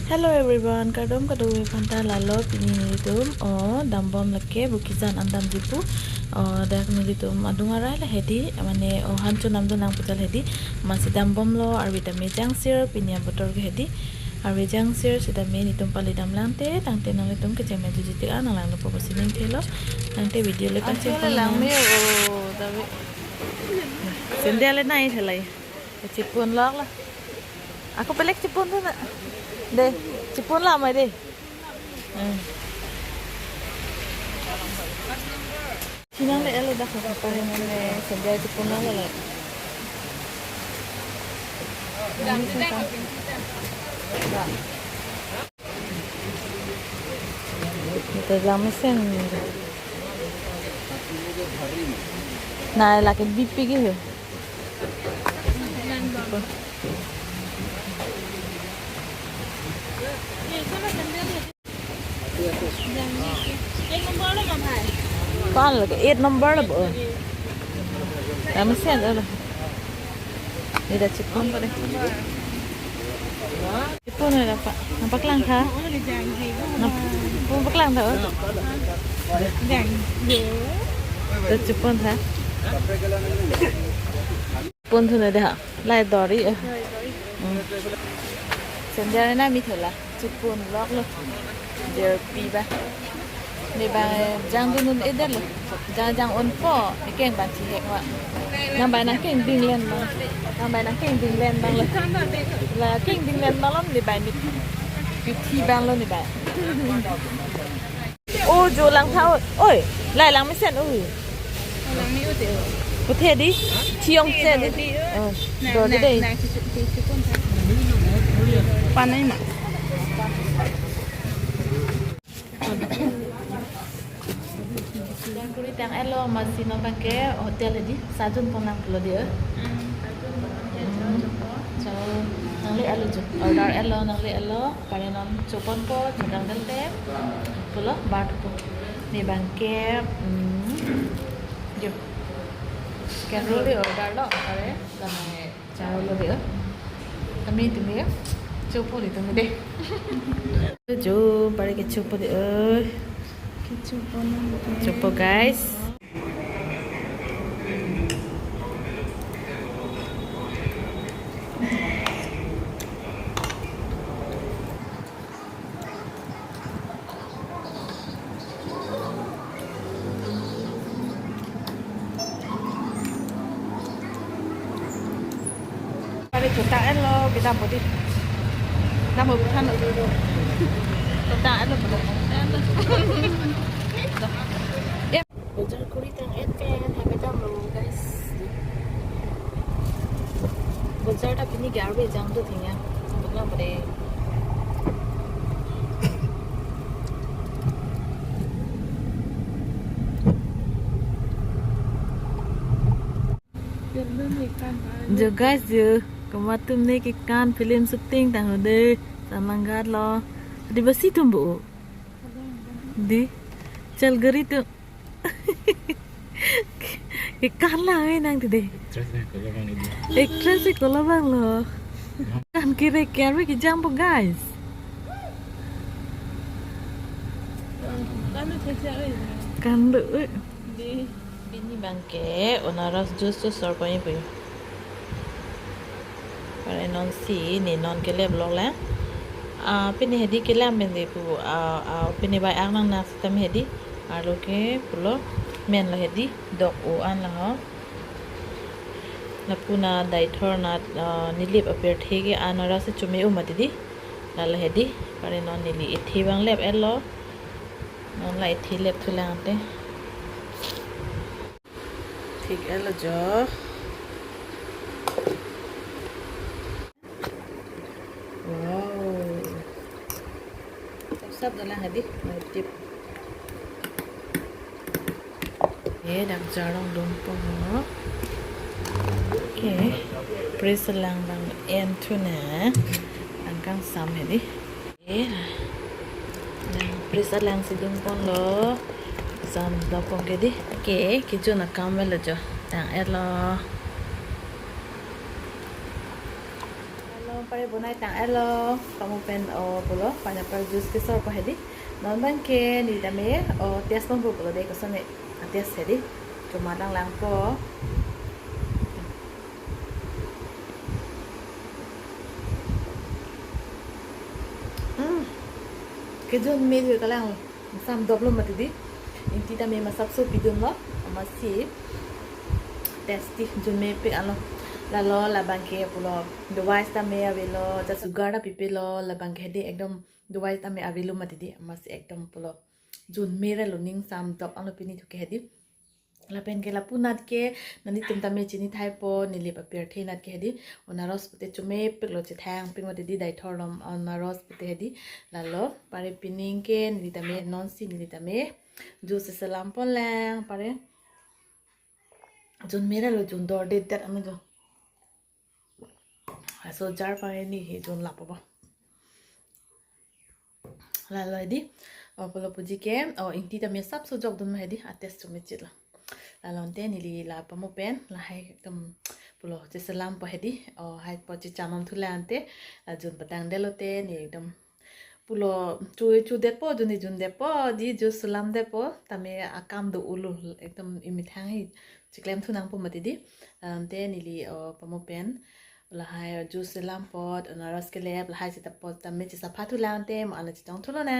Hello everyone, kadom panta lalo pini dum dambom lake bukizan andam jipu dak ni dum adungarai la hedi mane hancho namdo nang putal hedi masih dambom lo ar vitamin jang sir pinya botol ke hedi ar jang sir sida me ni tum pali dam langte tangte nang tum ke jame jiti an lang lo po sining thelo tangte video le kan che lang me dawi sendele nai thelai chipun lok la aku pelek cipun tu nak deh cipun lah mai deh Sinang le elo dah apa yang mana sedia cipun lah le kita jam mesin nah lagi BP gitu con là cái ít number là bộ là mới xem rồi đây là chip con vào đây chip con này là nó bắt lang hả nó bắt lang thở được chip con hả con thôi này đây hả lại đỏ đi xem ra này mi thở là chip con lót luôn giờ pi ba ni ba jang tu nun eder lo jang on po keng ban chi hek wa nam ba na keng ding len ba nam ba na keng ding len bang la keng ding len ba lom ni ba mi thi bang lo ni ba ô jo lang thao ôi lại lang mới sen ôi lang mi ôi có thể đi chiong sen đi rồi đi đây pan này mà Kulit yang elo masih nonton ke hotel di sajun ponang pulau dia. So nangli elo jo order elo nangli elo kare non chopon po jodang delte pulau bat po ni bangke jo kan roli order lo kare kame chao lo dia kami tumi chopo di tumi deh jo pare ke chopo di Coba guys. Pada jutaan lo kita putih. Kita mau bukan lo. Jutaan lo belum. Belajar kulit yang enteng, habis dah guys. Belajar tapi ni garbage jam tu tinggal, bukan pada. Jo guys jo, kemarin ni ikan film syuting tanggal deh, samanggar lo. Di basi tu bu, di. Chal gari tu ikan lah nang tu deh extra sih kalau bang lo kan kira kira kita jump guys kan lu ini bangke onaras jus sorponya pu para non si ni non kelep lo lah pini hedi kelam bende pu pini bai ang nang nas tam hedi alo ke pulo men la hedi dok o an la ho na puna dai thor na nilip aper thege anara se chume o mati di la hedi pare non nili ithi bang lep elo non la ithi lep thulante thik elo jo sắp dalam hadi tip đang jarang lumpur oke press lang bang en tuna angkang sam hadi dan press lang sidung pon lo sam da pon gedi oke kijo na kamel jo tang elo pare bonai tang elo kamu pen pulo pineapple juice ke sor pahedi non ban ke ni dame tes pon pulo de ko sone tes hedi cuma lang po cái dun mê rồi cái lang sam double mà thì đi inti ta mê mà sắp số bidun lo mà si testi dun mê pe alo la lo la bangke pulo device ta mê avelo ta sugar ta pipe lo la bangke de ekdom device ta mê avelo mà thì đi mà si ekdom pulo dun mê ra lo ning sam dop alo pini thuke hedi la pen ke la punat ke nani tum ta me chini thai po nili pa per the nat ke hedi onaros pute chume pek lo che thang ping ma di dai thorom onaros pute hedi la lo pare pining ke nili ta me non si nili ta me juice salam pon lang pare jun mera lo jun dor de dat am jo so jar pare ni he jun la pa la lo di polo puji ke inti ta me sap so jok dun ma hedi ates chume chila la lonte nili la pamo pen la hai ekdom pulo je salam pa hedi hai po chi chamam thulante jun patang delote ni ekdom pulo chu det po jun de po di ju salam de po tame akam do ulu ekdom imithang hi chiklem thunang po mati di lonte nili pamo pen la hai ju salam pot anaras ke leb la hai chita pot tame chi sapha thulante ma ala chi tong thulo na